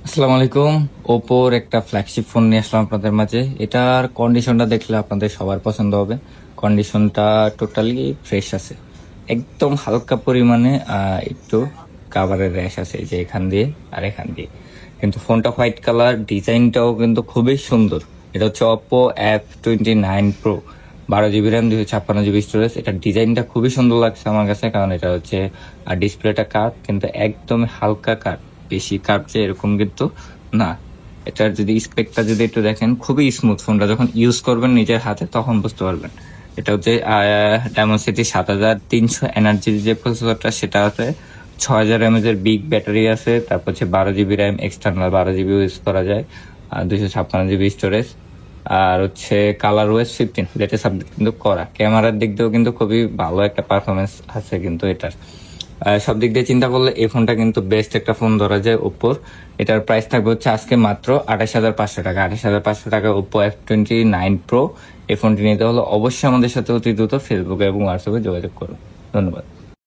আসসালামু আলাইকুম। ওপোর একটা ফ্ল্যাগশিপ ফোন নিয়ে আসলাম আপনাদের মাঝে। এটার কন্ডিশনটা দেখলে আপনাদের সবার পছন্দ হবে। কন্ডিশনটা টোটালি ফ্রেশ আছে, একদম হালকা পরিমাণে একটু কাভারের র্যাশ আছে, এই যে এখান দিয়ে আর এখান দিয়ে। কিন্তু ফোনটা হোয়াইট কালার, ডিজাইনটাও কিন্তু খুবই সুন্দর। এটা হচ্ছে Oppo F29 Pro, 12 GB RAM, 256 GB storage. এটার ডিজাইনটা খুবই সুন্দর লাগছে আমার কাছে, কারণ এটা হচ্ছে ডিসপ্লেটা কাট, কিন্তু একদম হালকা কাট, বেশি কাট যে এরকম কিন্তু না। এটার যদি স্পেকটা যদি একটু দেখেন, খুবই স্মুথ। ফোনটা যখন ইউজ করবেন নিজের হাতে তখন বুঝতে পারবেন। এটা হচ্ছে ডায়মন্ডসিটি 7300 এনার্জির যে প্রসেসরটা, সেটা আছে 6000 mAh এর বিগ ব্যাটারি আছে। তারপর হচ্ছে 12 GB RAM, external 12 GB use করা যায়, আর 256 GB স্টোরেজ। আর হচ্ছে কালার ওয়েস 15 লেটেস্ট আপডেট কিন্তু করা। ক্যামেরার দিক দিয়েও কিন্তু খুবই ভালো একটা পারফরমেন্স আছে কিন্তু এটার। সব দিক দিয়ে চিন্তা করলে এই ফোনটা কিন্তু বেস্ট একটা ফোন ধরা যায় ওপ্পোর। এটার প্রাইস থাকবে হচ্ছে আজকে মাত্র 28,500 টাকা। 28,500 টাকা ওপ্পো F29 Pro। এই ফোনটি নিতে হলে অবশ্যই আমাদের সাথে অতি দ্রুত ফেসবুকে এবং হোয়াটসঅ্যাপে যোগাযোগ করুন। ধন্যবাদ।